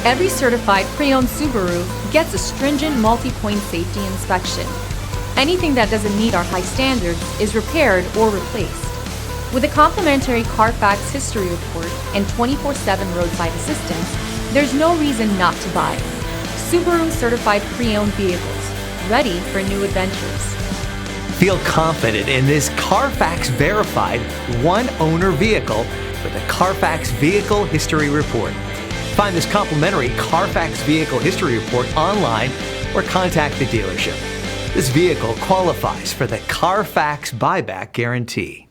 Every certified pre-owned Subaru gets a stringent multi-point safety inspection. Anything that doesn't meet our high standards is repaired or replaced. With a complimentary Carfax history report and 24/7 roadside assistance, there's no reason not to buy. Subaru certified pre-owned vehicles, ready for new adventures. Feel confident in this Carfax verified one-owner vehicle with a Carfax Vehicle History Report. Find this complimentary Carfax Vehicle History Report online or contact the dealership. This vehicle qualifies for the Carfax Buyback Guarantee.